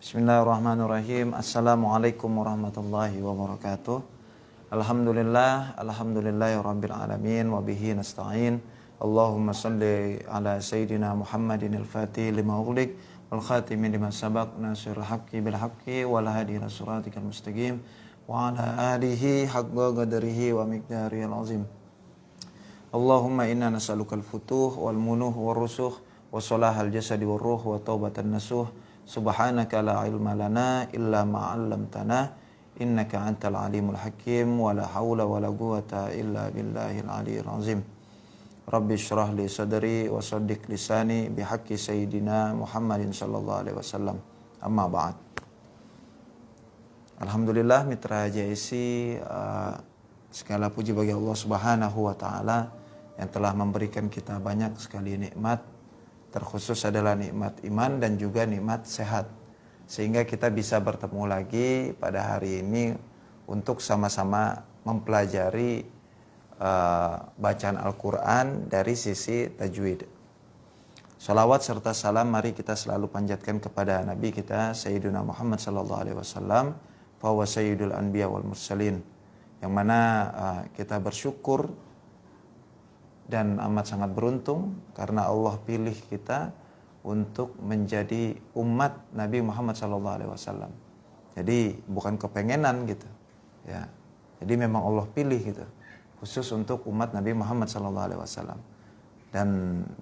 Bismillahirrahmanirrahim. Assalamualaikum warahmatullahi wabarakatuh. Alhamdulillahirabbil alamin wa bihi nasta'in. Allahumma shalli ala sayyidina Muhammadin al-Fatih lima ughliq wal khatimi lima sabaq nasirul haqqi bil haqqi wal hadi ila siratikal mustaqim wa ala alihi haqqa qadrihi wa miqdarihil azim. Allahumma inna nas'alukal futuh wal munuh wal rusuh wa salahal jasadi wal ruh wa taubatan nasuh. Subhanaka la ilma lana illa ma 'allamtana innaka antal alimul hakim wa la haula wa la quwwata illa billahil aliyyil azim. Rabbi shrah li sadri wa saddiq lisani bihaqqi sayyidina Muhammadin sallallahu alaihi wasallam. Amma ba'd. Alhamdulillah mitra JSC, segala puji bagi Allah Subhanahu wa taala yang telah memberikan kita banyak sekali nikmat. Terkhusus adalah nikmat iman dan juga nikmat sehat. Sehingga kita bisa bertemu lagi pada hari ini untuk sama-sama mempelajari bacaan Al-Quran dari sisi tajwid. Salawat serta salam mari kita selalu panjatkan kepada Nabi kita Sayyidina Muhammad sallallahu alaihi wasallam, fahuwa sayyidul anbiya wal mursalin. Yang mana kita bersyukur dan amat sangat beruntung karena Allah pilih kita untuk menjadi umat Nabi Muhammad SAW. Jadi bukan kepengenan gitu, ya. Jadi memang Allah pilih gitu, khusus untuk umat Nabi Muhammad SAW. Dan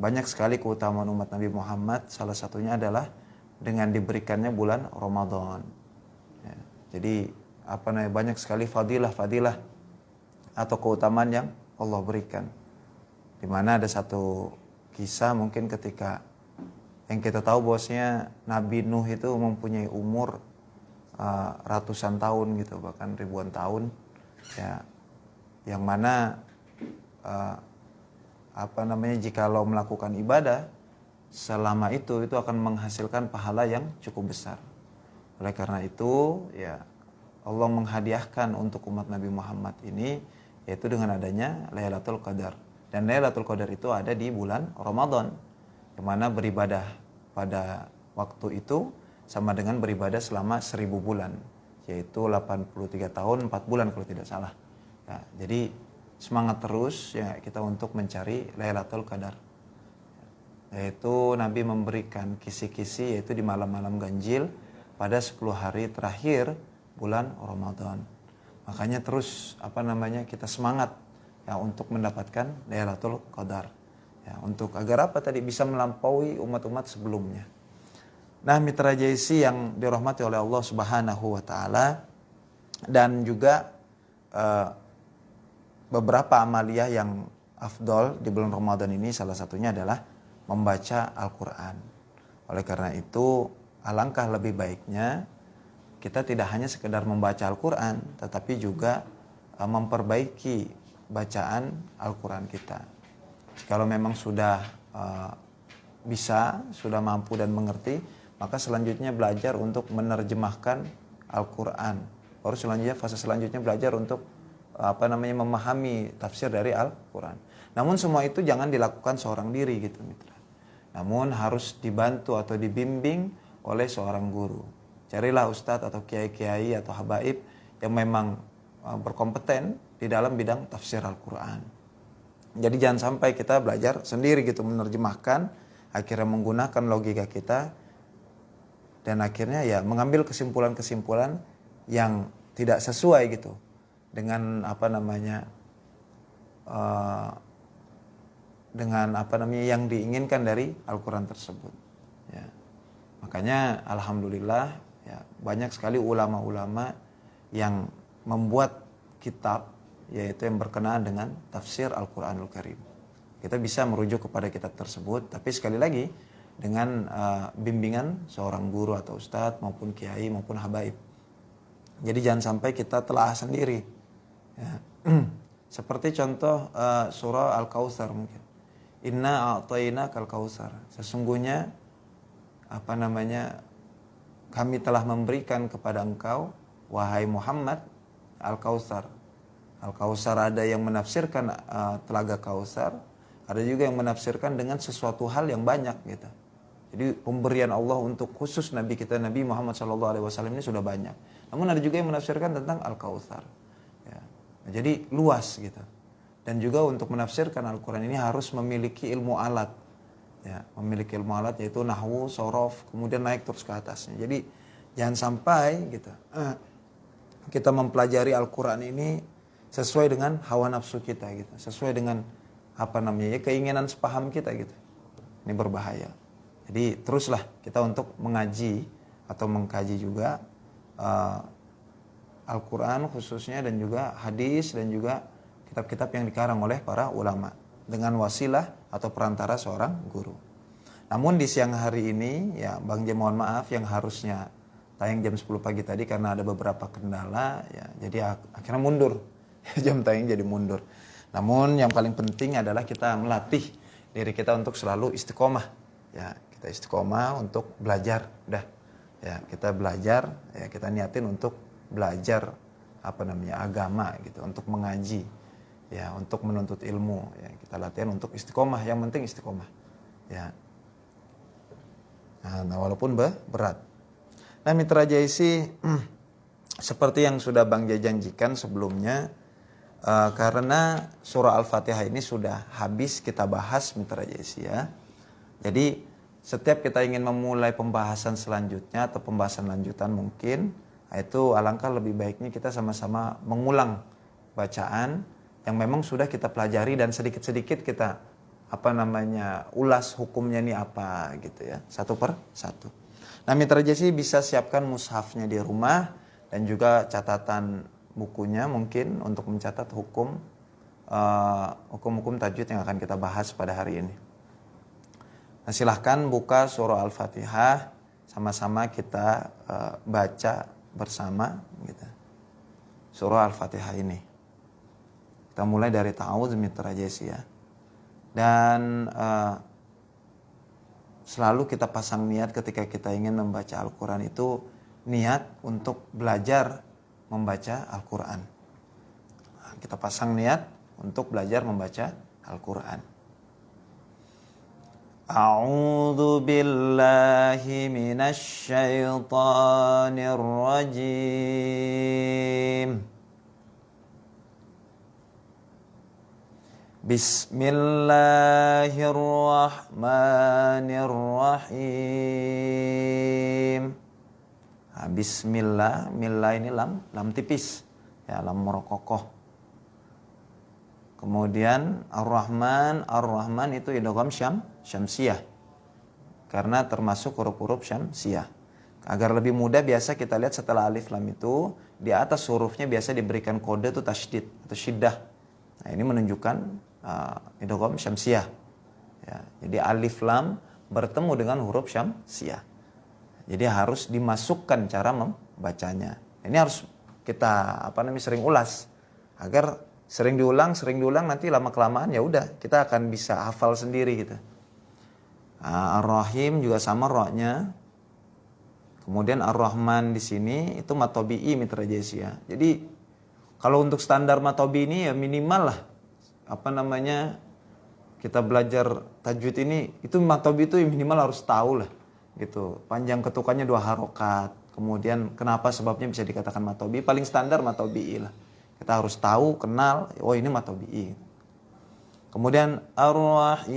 banyak sekali keutamaan umat Nabi Muhammad. Salah satunya adalah dengan diberikannya bulan Ramadan. Ya. Jadi banyak sekali fadilah atau keutamaan yang Allah berikan. Di mana ada satu kisah mungkin ketika yang kita tahu bahwasanya Nabi Nuh itu mempunyai umur ratusan tahun gitu, bahkan ribuan tahun, ya, yang mana jikalau melakukan ibadah selama itu akan menghasilkan pahala yang cukup besar. Oleh karena itu, ya, Allah menghadiahkan untuk umat Nabi Muhammad ini yaitu dengan adanya Lailatul Qadar. Dan Lailatul Qadar itu ada di bulan Ramadan, di mana beribadah pada waktu itu sama dengan beribadah selama 1000 bulan, yaitu 83 tahun 4 bulan kalau tidak salah. Ya, jadi semangat terus ya kita untuk mencari Lailatul Qadar. Yaitu Nabi memberikan kisi-kisi yaitu di malam-malam ganjil pada 10 hari terakhir bulan Ramadan. Makanya terus kita semangat ya untuk mendapatkan Lailatul Qadar. Ya, untuk agar tadi bisa melampaui umat-umat sebelumnya. Nah, mitra JSC yang dirahmati oleh Allah Subhanahu wa taala, dan juga beberapa amaliyah yang afdol di bulan Ramadan ini salah satunya adalah membaca Al-Qur'an. Oleh karena itu, alangkah lebih baiknya kita tidak hanya sekedar membaca Al-Qur'an, tetapi juga memperbaiki bacaan Al-Quran kita. Kalau memang sudah sudah mampu dan mengerti, maka selanjutnya belajar untuk menerjemahkan Al-Quran. Baru fase selanjutnya belajar untuk memahami tafsir dari Al-Quran. Namun semua itu jangan dilakukan seorang diri gitu, mitra. Namun harus dibantu atau dibimbing oleh seorang guru. Carilah ustadz atau kiai-kiai atau habaib yang memang berkompeten di dalam bidang tafsir Al-Quran. Jadi jangan sampai kita belajar sendiri gitu, menerjemahkan, akhirnya menggunakan logika kita, dan akhirnya ya mengambil kesimpulan-kesimpulan yang tidak sesuai gitu dengan yang diinginkan dari Al-Quran tersebut. Ya. Makanya alhamdulillah ya banyak sekali ulama-ulama yang membuat kitab yaitu yang berkenaan dengan tafsir Al-Quranul Karim. Kita bisa merujuk kepada kitab tersebut, tapi sekali lagi dengan bimbingan seorang guru atau ustadz maupun kiai maupun habaib. Jadi jangan sampai kita telah sendiri. Ya. Seperti contoh surah Al-Kautsar mungkin. Inna a'tainakal kautsar. Sesungguhnya kami telah memberikan kepada engkau wahai Muhammad Al-Kautsar. Al-Kautsar ada yang menafsirkan telaga Kautsar, ada juga yang menafsirkan dengan sesuatu hal yang banyak gitu. Jadi pemberian Allah untuk khusus Nabi kita Nabi Muhammad SAW ini sudah banyak. Namun ada juga yang menafsirkan tentang Al-Kautsar. Ya. Nah, jadi luas gitu. Dan juga untuk menafsirkan Al-Quran ini harus memiliki ilmu alat. Ya, memiliki ilmu alat yaitu nahwu, sorof, kemudian naik terus ke atasnya. Jadi jangan sampai gitu, kita mempelajari Al-Quran ini sesuai dengan hawa nafsu kita gitu. Sesuai dengan keinginan sepaham kita gitu. Ini berbahaya. Jadi teruslah kita untuk mengaji atau mengkaji juga Al-Quran khususnya dan juga hadis dan juga kitab-kitab yang dikarang oleh para ulama dengan wasilah atau perantara seorang guru. Namun di siang hari ini ya Bang Jem mohon maaf yang harusnya tayang jam 10 pagi tadi karena ada beberapa kendala ya jadi akhirnya mundur. Jam tayang jadi mundur. Namun yang paling penting adalah kita melatih diri kita untuk selalu istiqomah. Ya, kita istiqomah untuk belajar. Udah. Ya, kita belajar, ya kita niatin untuk belajar agama gitu, untuk mengaji. Ya, untuk menuntut ilmu, ya kita latihan untuk istiqomah, yang penting istiqomah. Ya. Nah, walaupun berat. Nah, Mitra JC seperti yang sudah Bang Jai janjikan sebelumnya, karena surah Al-Fatihah ini sudah habis kita bahas Mitra JC ya. Jadi setiap kita ingin memulai pembahasan selanjutnya atau pembahasan lanjutan mungkin, itu alangkah lebih baiknya kita sama-sama mengulang bacaan yang memang sudah kita pelajari dan sedikit-sedikit kita ulas hukumnya ini apa gitu ya, satu per satu. Nah, Mitra JC bisa siapkan mushafnya di rumah dan juga catatan bukunya mungkin untuk mencatat hukum-hukum tajwid yang akan kita bahas pada hari ini. Nah, silahkan buka surah Al-Fatihah, sama-sama kita baca bersama gitu. Surah Al-Fatihah ini. Kita mulai dari ta'awudz Mitra JC ya. Dan selalu kita pasang niat ketika kita ingin membaca Al-Quran itu niat untuk belajar membaca Al-Quran. Nah, kita pasang niat untuk belajar membaca Al-Quran. A'udzu billahi minasy syaithanir rajim. Bismillahirrahmanirrahim. Nah, bismillah, millah ini lam tipis. Ya, lam merokokoh. Kemudian Ar-Rahman itu idgham syamsiyah. Karena termasuk huruf-huruf syamsiyah. Agar lebih mudah biasa kita lihat setelah alif lam itu di atas hurufnya biasa diberikan kode itu tasydid atau syiddah. Nah, ini menunjukkan idgham syamsiyah. Ya, jadi alif lam bertemu dengan huruf syamsiyah. Jadi harus dimasukkan cara membacanya. Ini harus kita sering ulas agar sering diulang nanti lama kelamaan ya udah kita akan bisa hafal sendiri gitu. Ar-Rahim juga sama ra-nya. Kemudian Ar-Rahman di sini itu mad tabi'i Mitra JC ya. Jadi kalau untuk standar mad tabi'i ini ya minimal lah kita belajar tajwid ini itu mad tabi'i itu minimal harus tahu lah gitu. Panjang ketukannya 2 harokat. Kemudian kenapa sebabnya bisa dikatakan mad tabi'i? Paling standar mad tabi'i lah. Kita harus tahu, kenal, oh ini mad tabi'i. Kemudian Ar-Rahim.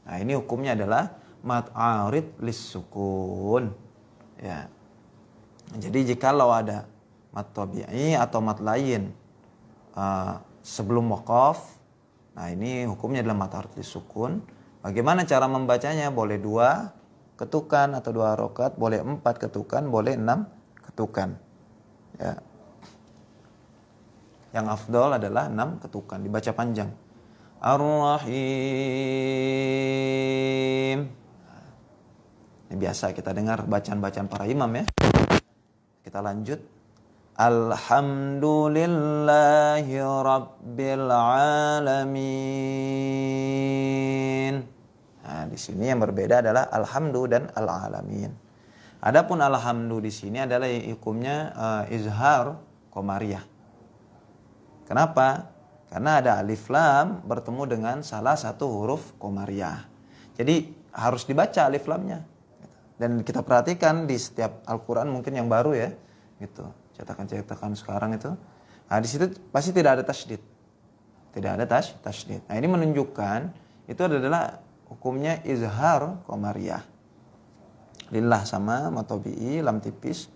Nah, ini hukumnya adalah mad arid lis-sukun. Ya. Jadi jikalau ada mad tabi'i atau mad lain sebelum waqaf, nah ini hukumnya adalah mad arid lis-sukun. Bagaimana cara membacanya? Boleh 2 ketukan atau 2 harokat, boleh 4 ketukan, boleh 6 ketukan. Ya. Yang afdol adalah 6 ketukan, dibaca panjang. Ar-Rahim. Ini biasa kita dengar bacaan-bacaan para imam ya. Kita lanjut. Alhamdulillahi Rabbil Alamin. Nah, di sini yang berbeda adalah alhamdu dan al-alamin. Adapun alhamdu di sini adalah hukumnya izhar qamariyah. Kenapa? Karena ada alif lam bertemu dengan salah satu huruf qamariyah. Jadi harus dibaca alif lamnya. Dan kita perhatikan di setiap Al-Quran mungkin yang baru ya, gitu. Cetakan-cetakan sekarang itu, nah di situ pasti tidak ada tasydid, tidak ada tasydid. Nah ini menunjukkan itu adalah hukumnya izhar qamariyah. Lillah sama matobi'i lam tipis,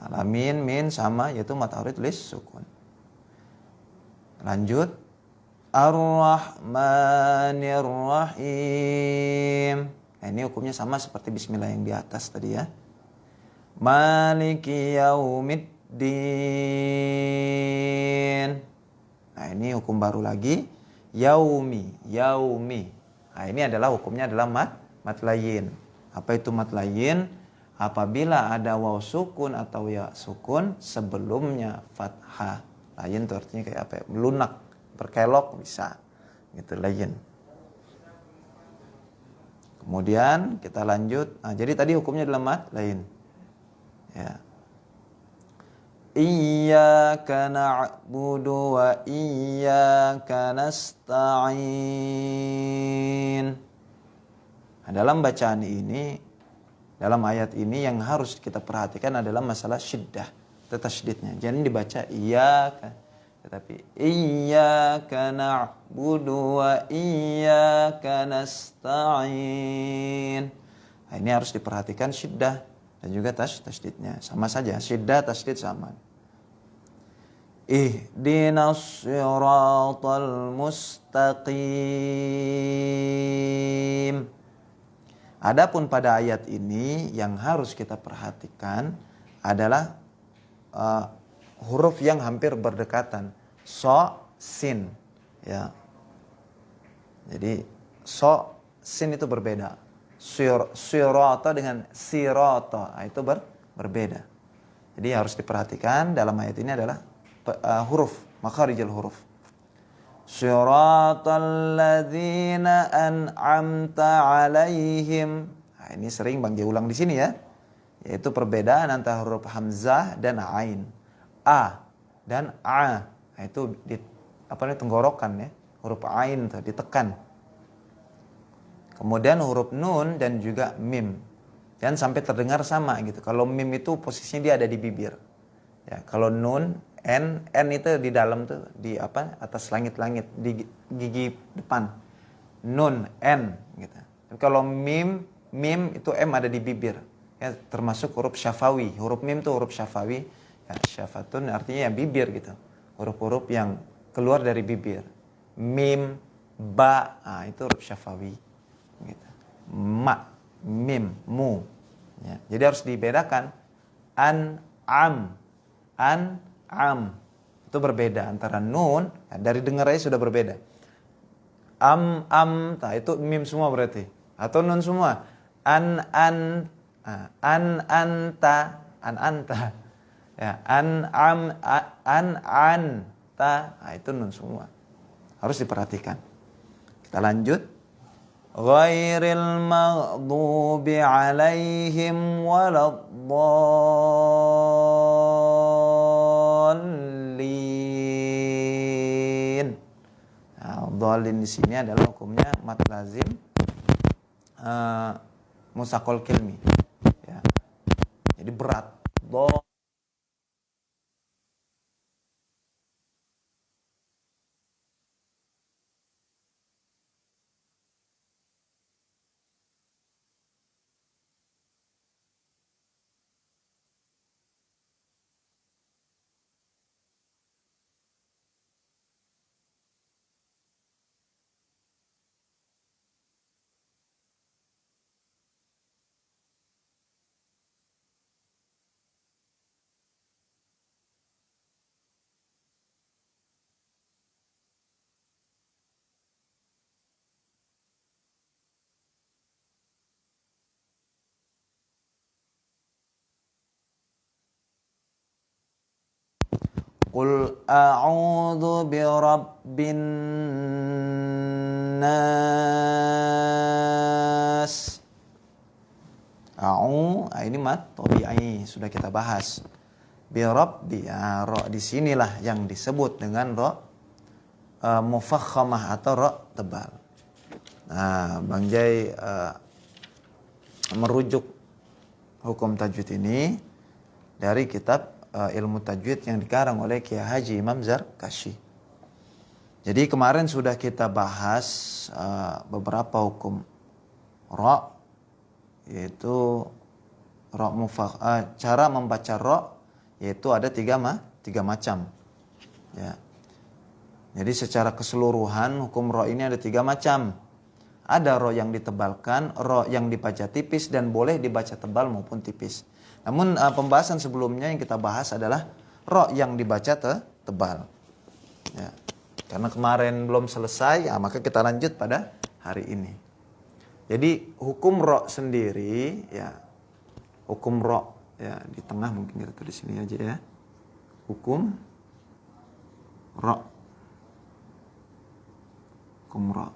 alamin min sama yaitu mat arid lis sukun. Lanjut, Ar-Rahmanir Rahim. Nah, ini hukumnya sama seperti bismillah yang di atas tadi ya. Maliki yaumiddin. Nah, ini hukum baru lagi. Yaumi. Nah, ini adalah hukumnya adalah mat layin. Apa itu mat layin? Apabila ada waw sukun atau ya sukun sebelumnya fathah. Layin itu artinya kayak apa ya? Melunak, berkelok bisa. Gitu layin. Kemudian kita lanjut. Nah, jadi tadi hukumnya adalah mat lain. Ya. Iyyaka na'budu wa iyyaka nasta'in. Nah, dalam bacaan ini, dalam ayat ini yang harus kita perhatikan adalah masalah syiddah, tasydidnya. Jangan dibaca iyyaka, tetapi iyyaka na'budu wa iyyaka nasta'in. Nah, ini harus diperhatikan syiddah dan juga tasydidnya. Sama saja, syiddah tasydid sama. Ihdinas siratal mustaqim. Adapun pada ayat ini yang harus kita perhatikan adalah huruf yang hampir berdekatan, so, sin, ya. Jadi so, sin itu berbeda. Sirata dengan sirata, itu berbeda. Jadi harus diperhatikan dalam ayat ini adalah huruf, makharijul huruf. Siratal ladzina an'amta alaihim. Nah, ini sering Bang J ulang di sini ya. Yaitu perbedaan antara huruf hamzah dan ain. A dan A. Nah, itu tenggorokan ya. Huruf ain tuh ditekan. Kemudian huruf nun dan juga mim. Dan sampai terdengar sama gitu. Kalau mim itu posisinya dia ada di bibir. Ya, kalau nun, n itu di dalam tuh di atas langit-langit di gigi depan. Nun, n gitu. Tapi kalau mim itu m ada di bibir. Ya, termasuk huruf syafawi. Huruf mim itu huruf syafawi. Ya, syafatun artinya ya bibir gitu. Huruf-huruf yang keluar dari bibir. Mim, ba, itu huruf syafawi. Gitu. Ma, mim, mu. Ya, jadi harus dibedakan. An, am. Itu berbeda antara nun. Dari dengar aja sudah berbeda. Itu mim semua berarti. Atau nun semua. Anta. Ya, itu nun semua. Harus diperhatikan. Kita lanjut. Ghairil maghdubi alaihim waladdallin. Nah, dhalin di sini adalah hukumnya mad lazim musaqal kilmi. Ya. Jadi berat. Qul a'udzu birabbin nas. Ini mat tabi'i sudah kita bahas. Birabbi, ro di sinilah yang disebut dengan ro mufakhamah atau ro tebal. Nah, Bang Jai merujuk hukum tajwid ini dari kitab ilmu tajwid yang dikarang oleh Kiai Haji Imam Zarkashi. Jadi kemarin sudah kita bahas beberapa hukum ra, yaitu ra cara membaca ra yaitu ada tiga macam. Ya. Jadi secara keseluruhan hukum ra ini ada 3 macam. Ada ra yang ditebalkan, ra yang dibaca tipis dan boleh dibaca tebal maupun tipis. Namun pembahasan sebelumnya yang kita bahas adalah ra yang dibaca tebal. Ya. Karena kemarin belum selesai, maka kita lanjut pada hari ini. Jadi hukum ra sendiri, ya, hukum ra, ya di tengah mungkin kita tulis sini aja ya. Hukum ra, hukum ra.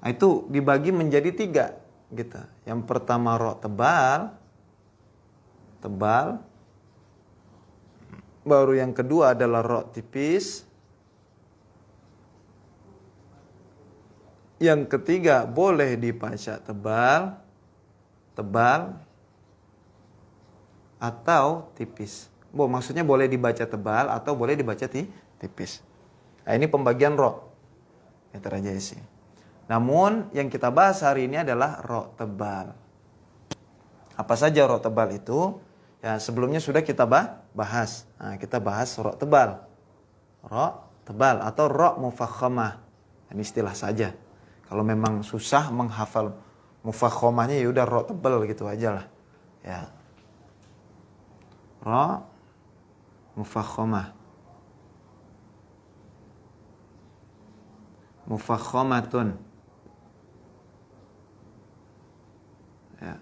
Nah, itu dibagi menjadi 3, gitu. Yang pertama ra tebal, baru yang kedua adalah ra tipis. Yang ketiga boleh dibaca tebal atau tipis. Maksudnya boleh dibaca tebal atau boleh dibaca tipis. Nah, ini pembagian ra. Mitra Jaisi. Namun yang kita bahas hari ini adalah ra tebal. Apa saja ra tebal itu? Ya, sebelumnya sudah kita bahas. Nah, kita bahas ra tebal. Ra tebal atau ra mufakhamah. Ini istilah saja. Kalau memang susah menghafal mufakhamahnya ya udah ra tebal gitu aja lah. Ya. Ra mufakhamah. Mufakhamatun. Ya.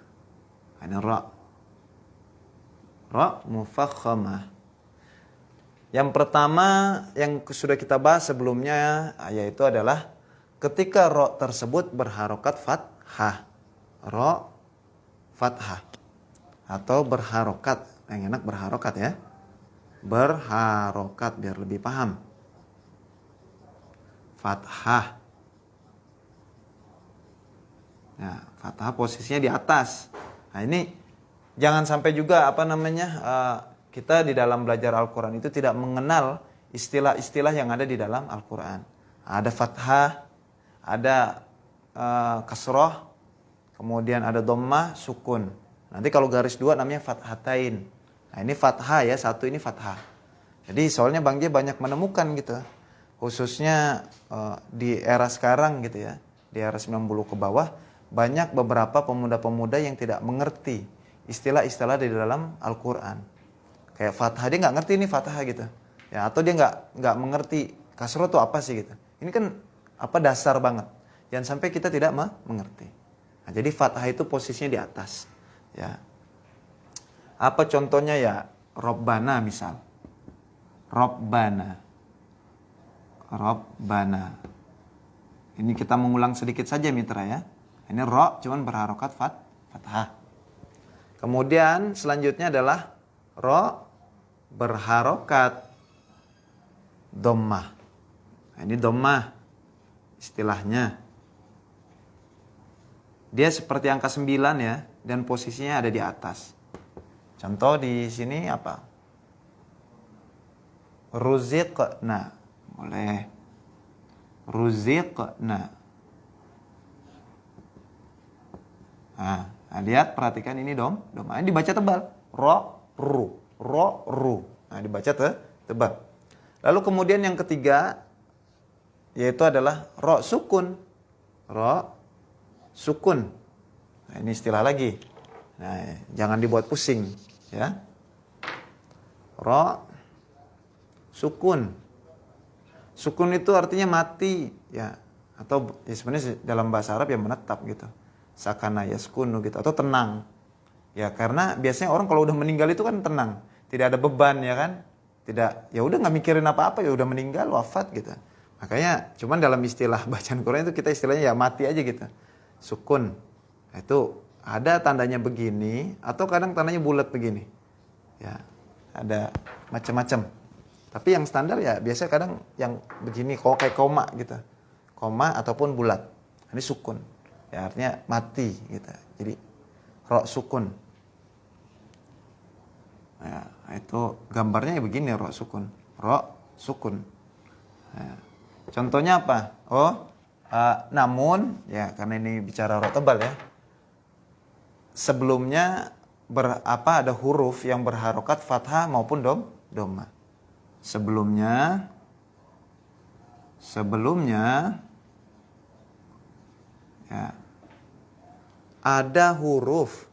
Ini ra. Ra mufakhamah. Yang pertama yang sudah kita bahas sebelumnya yaitu adalah ketika ra tersebut berharokat fathah. Ra fathah atau berharokat. Yang enak berharokat ya. Berharokat biar lebih paham. Fathah. Nah, fathah posisinya di atas. Nah, ini jangan sampai juga kita di dalam belajar Al-Quran itu tidak mengenal istilah-istilah yang ada di dalam Al-Quran. Ada fathah, ada kasroh, kemudian ada dhammah, sukun. Nanti kalau garis 2 namanya fathatain. Nah, ini fathah ya, satu ini fathah. Jadi soalnya Bang J banyak menemukan gitu. Khususnya di era sekarang gitu ya. Di era 90 ke bawah, banyak beberapa pemuda-pemuda yang tidak mengerti istilah-istilah di dalam Al-Quran. Kayak fathah, dia nggak ngerti ini fathah gitu. Ya, atau dia nggak mengerti kasroh itu apa sih gitu. Ini kan dasar banget. Jangan sampai kita tidak mengerti. Nah, jadi fathah itu posisinya di atas. Ya. Apa contohnya ya? Robbana misal. Robbana. Ini kita mengulang sedikit saja mitra ya. Ini ro cuman berharokat fathah. Kemudian selanjutnya adalah ro berharokat dhammah. Nah, ini dhammah istilahnya. Dia seperti angka 9 ya, dan posisinya ada di atas. Contoh di sini apa? Ruziqna. Boleh. Ruziqna. Nah, lihat perhatikan ini dhammah. Ini dibaca tebal. Ro, ru. Nah, dibaca tebal. Lalu kemudian yang ketiga yaitu adalah ro sukun. Ro sukun. Nah, ini istilah lagi. Nah, jangan dibuat pusing ya. Ro sukun. Sukun itu artinya mati ya, atau ya sebenarnya dalam bahasa Arab ya menetap gitu. Sakana yaskunu gitu, atau tenang. Ya karena biasanya orang kalau udah meninggal itu kan tenang, tidak ada beban ya kan. Tidak, ya udah nggak mikirin apa-apa, ya udah meninggal wafat gitu. Makanya cuman dalam istilah bacaan Quran itu kita istilahnya ya mati aja gitu. Sukun. Nah, itu ada tandanya begini atau kadang tandanya bulat begini. Ya, ada macam-macam. Tapi yang standar ya biasa kadang yang begini, kayak koma gitu. koma ataupun bulat. Ini sukun. Ya, artinya mati gitu. Jadi ro sukun. Ya, itu gambarnya ya begini ro sukun. Ro sukun. Ya. Contohnya apa? Namun ya karena ini bicara ro tebal ya. Sebelumnya ada huruf yang berharokat fathah maupun dhamma. Sebelumnya ya ada huruf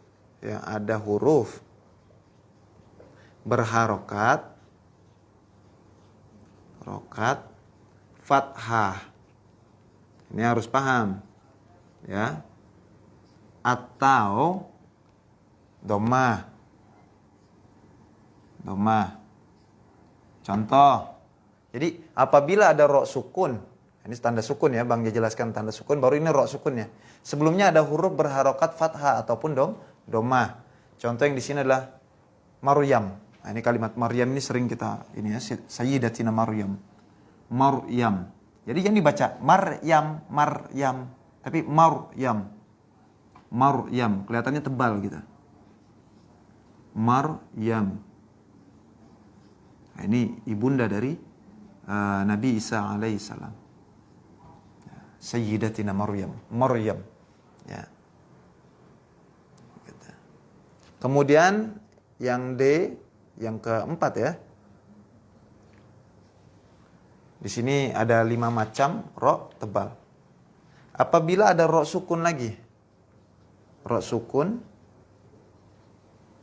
berharokat fathah. Ini harus paham ya, atau dhamma. Contoh, jadi apabila ada ro sukun, ini tanda sukun ya, Bang jelaskan tanda sukun, baru ini ro sukunnya. Sebelumnya ada huruf berharokat fathah ataupun dhamma. Contoh yang di sini adalah Maryam. Nah, ini kalimat Maryam ini sering kita ini ya, Sayyidatina Maryam. Maryam. Jadi jangan dibaca Maryam, tapi Maryam. Kelihatannya tebal gitu. Maryam. Nah, ini ibunda dari Nabi Isa alaihissalam. Sayyidatina Maryam. Ya. Gitu. Kemudian yang D, yang keempat ya. Di sini ada 5 macam ro tebal. Apabila ada ro sukun lagi, ro sukun,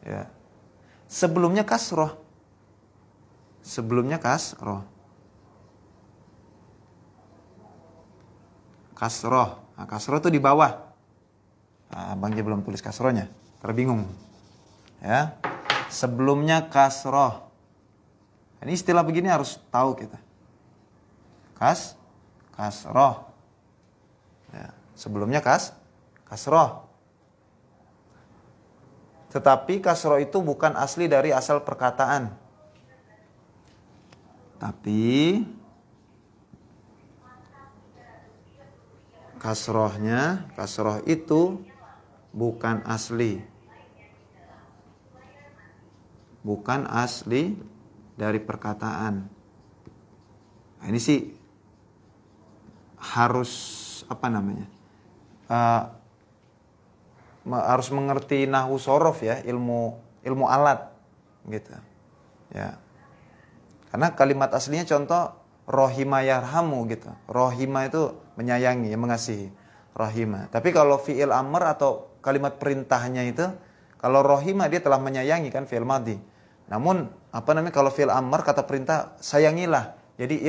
ya. Sebelumnya kasroh. Nah, kasroh itu di bawah. Nah, Bang belum tulis kasrohnya, terbingung. Ya. Sebelumnya kasroh. Ini istilah begini harus tahu kita. Kasroh. Ya. Sebelumnya kasroh. Tetapi kasroh itu bukan asli dari asal perkataan. Tapi kasroh itu bukan asli. Bukan asli dari perkataan. Nah, ini sih harus harus mengerti nahwu sorof ya, ilmu alat gitu. Ya. Karena kalimat aslinya contoh rohima yarhamu gitu. Rohima itu menyayangi, mengasihi. Rohima. Tapi kalau fi'il amr atau kalimat perintahnya itu, kalau rohima dia telah menyayangi kan fi'il madhi. Namun kalau fi'il amr kata perintah sayangilah. Jadi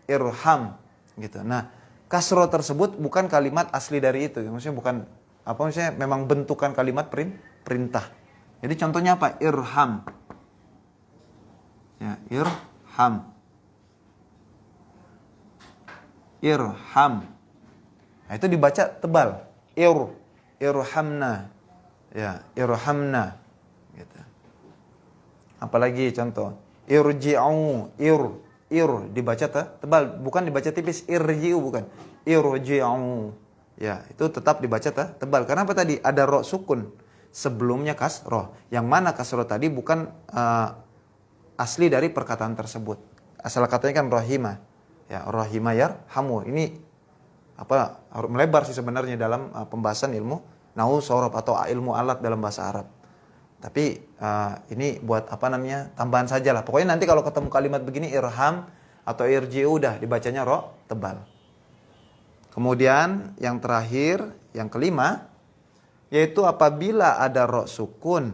irham gitu. Nah, kasroh tersebut bukan kalimat asli dari itu. Maksudnya bukan memang bentukan kalimat perintah. Jadi contohnya apa? Irham. Ya, irham. Nah, itu dibaca tebal. Irhamna. Ya, irhamna. Gitu. Apalagi contoh. Irji'u. Dibaca tebal. Bukan dibaca tipis. Irji'u bukan. Irji'u. Ya, itu tetap dibaca tebal. Karena apa tadi? Ada ro sukun. Sebelumnya kasroh. Yang mana kasroh tadi bukan asli dari perkataan tersebut. Asal katanya kan rohima. Ya, rohima yarhamu. Ini melebar sih sebenarnya dalam pembahasan ilmu nahwu sorof atau ilmu alat dalam bahasa Arab. Tapi ini buat tambahan sajalah. Pokoknya nanti kalau ketemu kalimat begini irham atau irji'u udah dibacanya ro tebal. Kemudian yang terakhir, yang kelima, yaitu apabila ada ro sukun,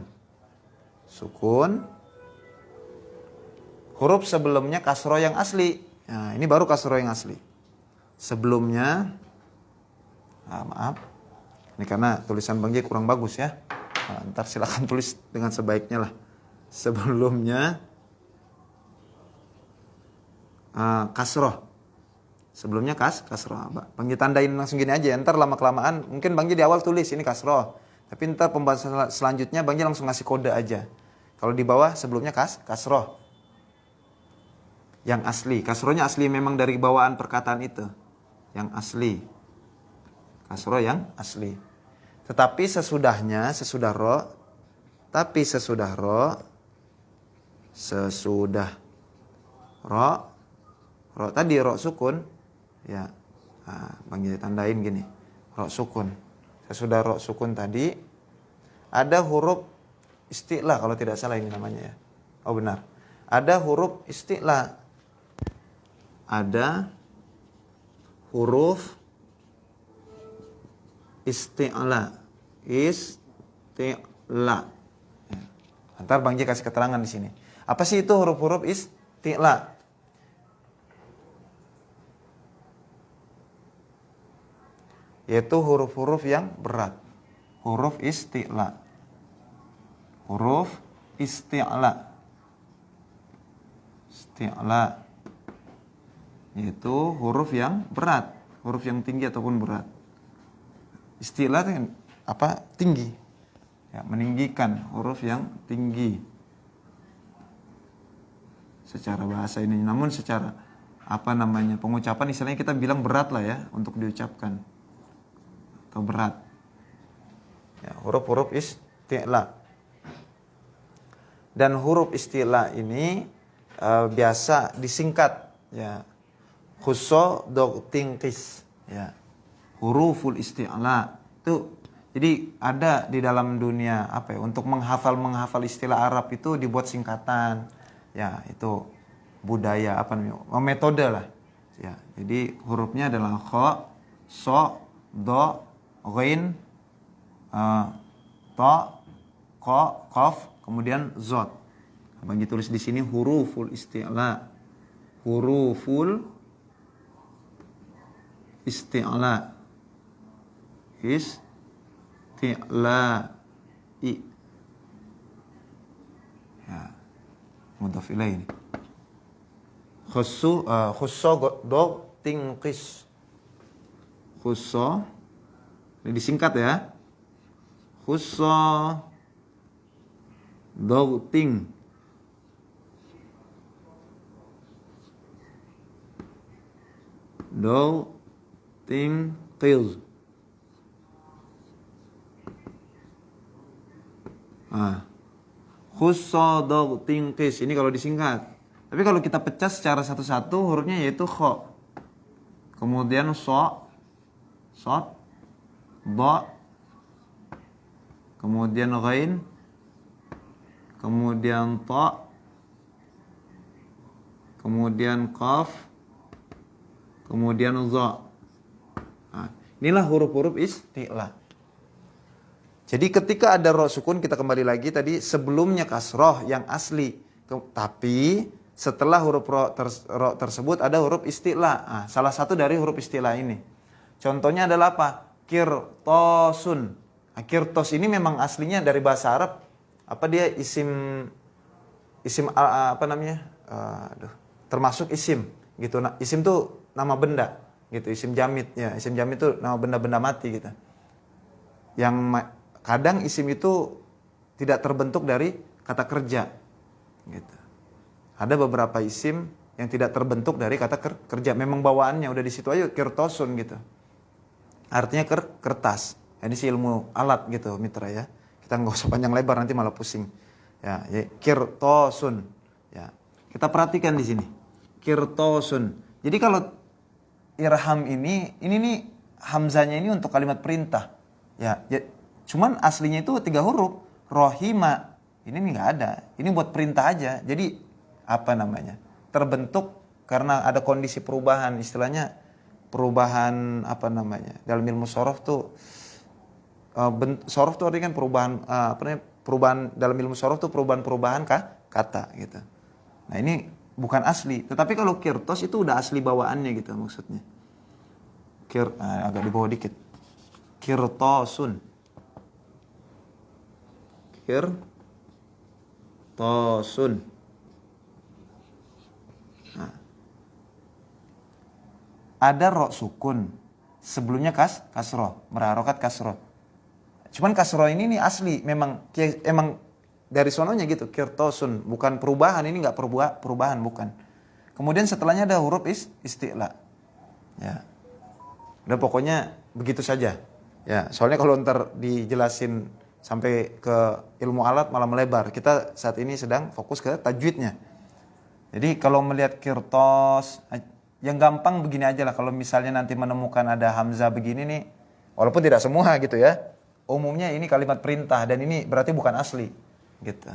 huruf sebelumnya kasroh yang asli. Nah, ini baru kasroh yang asli. Sebelumnya, maaf, ini karena tulisan Bang J kurang bagus ya. Nah, ntar silakan tulis dengan sebaiknya lah. Sebelumnya kasroh. Sebelumnya kasroh. Bang J tandain langsung gini aja. Ntar lama-kelamaan mungkin Bang J di awal tulis ini kasroh. Tapi ntar pembahasan selanjutnya Bang J langsung ngasih kode aja. Kalau di bawah sebelumnya kasroh. Yang asli. Kasrohnya asli memang dari bawaan perkataan itu. yang asli. Kasroh yang asli. Tetapi sesudahnya, sesudah ro, tapi sesudah ro, ro tadi ro sukun, ya, Bang Jaya tandain gini, ro sukun. Sesudah ro sukun tadi, ada huruf isti'la kalau tidak salah ini namanya ya. Oh benar. Ada huruf isti'la. Ada huruf isti'la. Isti'la. Ya. Ntar Bang J kasih keterangan di sini. Apa sih itu huruf-huruf isti'la? Yaitu huruf-huruf yang berat. Huruf isti'la. Huruf isti'la. Isti'la. Yaitu huruf yang berat. Huruf yang tinggi ataupun berat. Isti'la itu apa? Tinggi. Ya, meninggikan huruf yang tinggi. Secara bahasa ini. Namun secara pengucapan istilahnya kita bilang berat lah ya untuk diucapkan. Atau berat. Ya, huruf-huruf isti'la. Dan huruf isti'la ini biasa disingkat ya. Khusso dog tingkis ya. Huruful isti'la itu jadi ada di dalam dunia untuk menghafal istilah Arab itu dibuat singkatan. Ya, itu budaya metode lah. Ya, jadi hurufnya adalah kha, so, do, ghain, ta, qa, qaf, kemudian zot. Abang ditulis di sini huruful isti'la. Huruful isti'la. Isti'la'i. Ya. Mudhaf ilaih ini. Khusso do tingkis. Khusso ini disingkat ya. Khusso do ting. Do ting qil. Khusso do tingkis. Ini kalau disingkat. Tapi kalau kita pecah secara satu-satu hurufnya yaitu kho. Kemudian so, sot, do, kemudian ghain, kemudian ta, kemudian qaf, kemudian za. Inilah huruf-huruf isti'la. Jadi ketika ada ro sukun, kita kembali lagi tadi sebelumnya kasroh yang asli. Tapi setelah huruf ro tersebut ada huruf isti'la. Salah satu dari huruf isti'la ini. Contohnya adalah apa? Kirtosun. Kirtos ini memang aslinya dari bahasa Arab. Dia isim termasuk isim gitu. Isim tuh nama benda gitu. Isim jamid ya. Isim jamid itu nama benda-benda mati gitu. Yang kadang isim itu tidak terbentuk dari kata kerja gitu. Ada beberapa isim yang tidak terbentuk dari kata kerja, memang bawaannya udah di situ aja kirtosun gitu. Artinya kertas. Ini sih ilmu alat gitu mitra ya. Kita nggak usah panjang lebar nanti malah pusing. Ya, kirtosun. Ya. Kita perhatikan di sini. Kirtosun. Jadi kalau irham ini nih hamzanya ini untuk kalimat perintah. Ya, cuman aslinya itu 3 huruf. Rohima. Ini nih nggak ada. Ini buat perintah aja. Jadi terbentuk karena ada kondisi perubahan. Istilahnya perubahan dalam ilmu sorof tuh sorof tuh artinya kan perubahan dalam ilmu sorof tuh perubahan kata gitu. Nah ini bukan asli. Tetapi kalau kirtos itu udah asli bawaannya gitu maksudnya. Agak di bawah dikit. Kirtosun. Kirtosun. Nah. Ada ro sukun. Sebelumnya kasroh. Berharokat kasroh. Cuman kasroh ini nih asli. Emang dari sononya gitu. Kirtosun. Bukan perubahan. Ini gak perubahan. Bukan. Kemudian setelahnya ada huruf isti'la. Ya. Udah pokoknya begitu saja. Ya, soalnya kalau ntar dijelasin sampai ke ilmu alat malah melebar. Kita saat ini sedang fokus ke tajwidnya. Jadi kalau melihat kirtos, yang gampang begini aja lah. Kalau misalnya nanti menemukan ada hamzah begini nih, walaupun tidak semua gitu ya. Umumnya ini kalimat perintah dan ini berarti bukan asli. Gitu.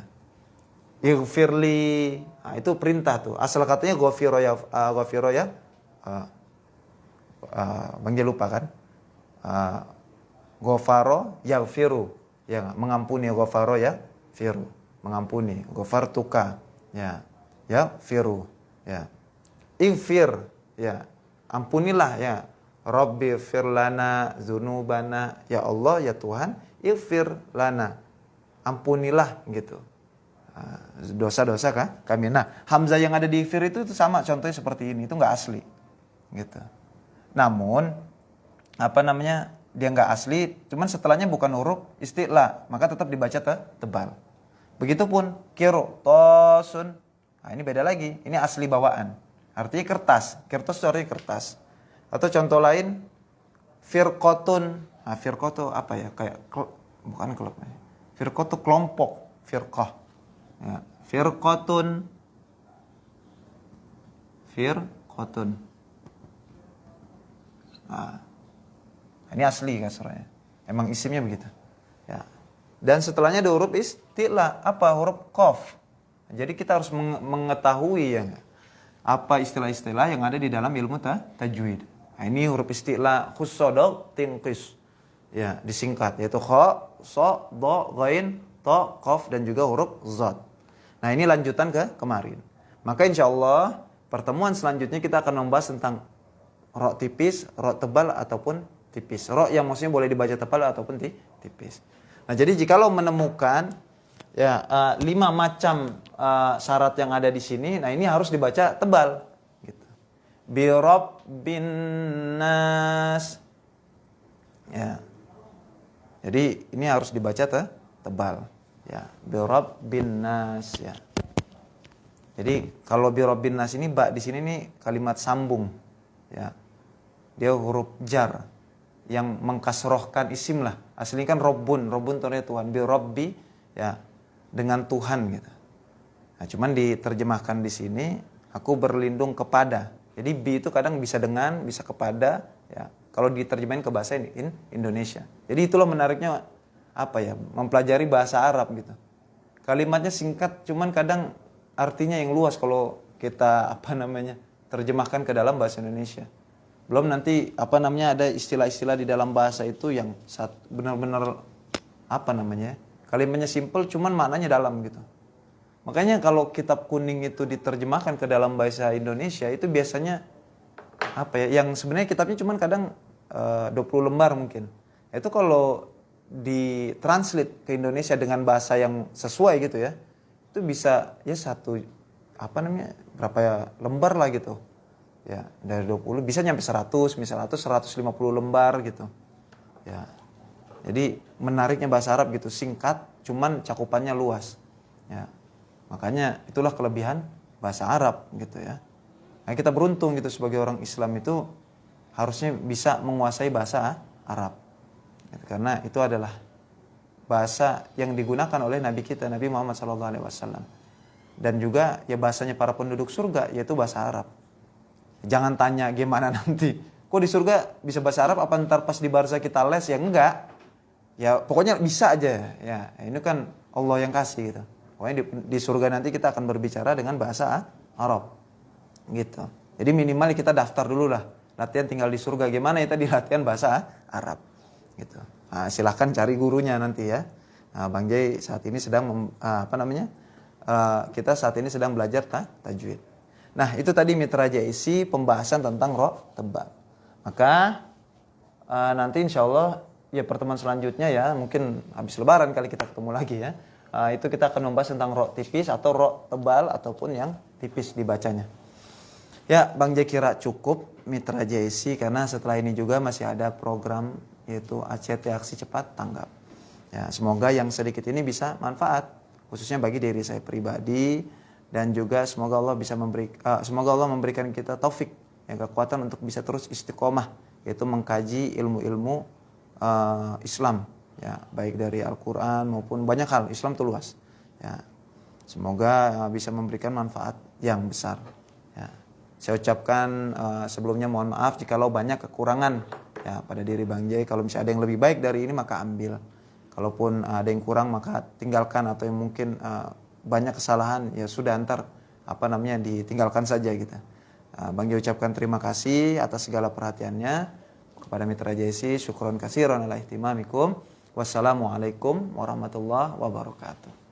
Ighfirli, nah, itu perintah tuh. Asal katanya ghafiro ya, Bang Jai lupa kan? Ghafaro yaghfiru, ya mengampuni. Ghafaro yaghfiru, mengampuni. Ghafartuka, ya yaghfiru, ya ighfir, ya ampunilah, ya Rabbi firlana dzunubana, ya Allah ya Tuhan, ighfir lana, ampunilah gitu. Dosa-dosa kami. Nah, hamzah yang ada di ighfir itu sama contohnya seperti ini, itu nggak asli gitu. Namun dia nggak asli, cuman setelahnya bukan huruf isti'la, maka tetap dibaca tebal. Begitupun kirtosun, nah ini beda lagi, ini asli bawaan, artinya kertas. Kirtos itu artinya kertas. Atau contoh lain firqotun, nah firqotu apa ya, kayak bukan klub, firqotu kelompok, firqah, ya. Firqotun, nah, ini asli kasrahnya. Emang isimnya begitu. Ya. Dan setelahnya ada huruf isti'la. Apa? Huruf qaf. Jadi kita harus mengetahui ya, apa istilah-istilah yang ada di dalam ilmu tajwid. Nah, ini huruf isti'la khussodok tinqis. Ya, disingkat yaitu kha, so, do, ghain, to, qaf dan juga huruf zat. Nah, ini lanjutan kemarin. Maka insyaallah pertemuan selanjutnya kita akan membahas tentang ro tipis, ro tebal ataupun tipis. Ro yang maksudnya boleh dibaca tebal ataupun tipis. Nah, jadi jikalau menemukan 5 macam syarat yang ada di sini, nah ini harus dibaca tebal gitu. Bi rabbin nas. Ya. Jadi ini harus dibaca tebal. Ya, bi rabbin nas ya. Jadi kalau bi rabbin nas ini ba di sini nih kalimat sambung. Ya. Dia huruf jar yang mengkasrohkan isim lah. Aslinya kan Rabbun itu artinya Tuhan. Bi Rabbi, ya, dengan Tuhan gitu. Nah, cuman diterjemahkan di sini aku berlindung kepada. Jadi bi itu kadang bisa dengan, bisa kepada, ya. Kalau diterjemahin ke bahasa Indonesia. Jadi itulah menariknya mempelajari bahasa Arab gitu. Kalimatnya singkat, cuman kadang artinya yang luas kalau kita terjemahkan ke dalam bahasa Indonesia. Belum nanti ada istilah-istilah di dalam bahasa itu yang benar-benar kalimatnya simple cuman maknanya dalam gitu. Makanya kalau kitab kuning itu diterjemahkan ke dalam bahasa Indonesia itu biasanya yang sebenarnya kitabnya cuman kadang 20 lembar mungkin. Itu kalau ditranslate ke Indonesia dengan bahasa yang sesuai gitu ya. Itu bisa berapa lembar lah gitu. Ya, dari 20 bisa nyampe 100, misalnya 150 lembar gitu. Ya. Jadi menariknya bahasa Arab gitu, singkat cuman cakupannya luas. Ya. Makanya itulah kelebihan bahasa Arab gitu ya. Nah, kita beruntung gitu sebagai orang Islam itu harusnya bisa menguasai bahasa Arab. Gitu, karena itu adalah bahasa yang digunakan oleh Nabi kita, Nabi Muhammad SAW. Dan juga ya bahasanya para penduduk surga yaitu bahasa Arab. Jangan tanya gimana nanti. Kok di surga bisa bahasa Arab, apa ntar pas di barza kita les? Ya enggak. Ya pokoknya bisa aja. Ya ini kan Allah yang kasih gitu. Pokoknya di surga nanti kita akan berbicara dengan bahasa Arab. Gitu. Jadi minimal kita daftar dulu lah. Latihan tinggal di surga gimana ya tadi latihan bahasa Arab. Gitu. Nah, silahkan cari gurunya nanti ya. Nah, Bang Jai saat ini sedang kita saat ini sedang belajar tajwid. Nah, itu tadi Mitra JIC pembahasan tentang ro tebal. Maka nanti insya Allah ya pertemuan selanjutnya ya, mungkin habis lebaran kali kita ketemu lagi ya. Itu kita akan membahas tentang ro tipis atau ro tebal ataupun yang tipis dibacanya. Ya, Bang Jai kira cukup Mitra JIC karena setelah ini juga masih ada program yaitu ACT Aksi Cepat Tanggap. Ya, semoga yang sedikit ini bisa manfaat khususnya bagi diri saya pribadi. Dan juga semoga Allah memberikan kita taufik, kekuatan untuk bisa terus istiqomah yaitu mengkaji ilmu-ilmu Islam, ya, baik dari Al-Quran maupun banyak hal. Islam itu luas, ya. Semoga bisa memberikan manfaat yang besar, ya. Saya ucapkan sebelumnya mohon maaf jikalau banyak kekurangan, ya, pada diri Bang Jai. Kalau misalnya ada yang lebih baik dari ini maka ambil, kalaupun ada yang kurang maka tinggalkan, atau yang mungkin banyak kesalahan ya sudah, antar ditinggalkan saja gitu. Bang Jai ucapkan terima kasih atas segala perhatiannya. Kepada Mitra JSC, syukron katsiran ala ihtimamikum. Wassalamualaikum warahmatullahi wabarakatuh.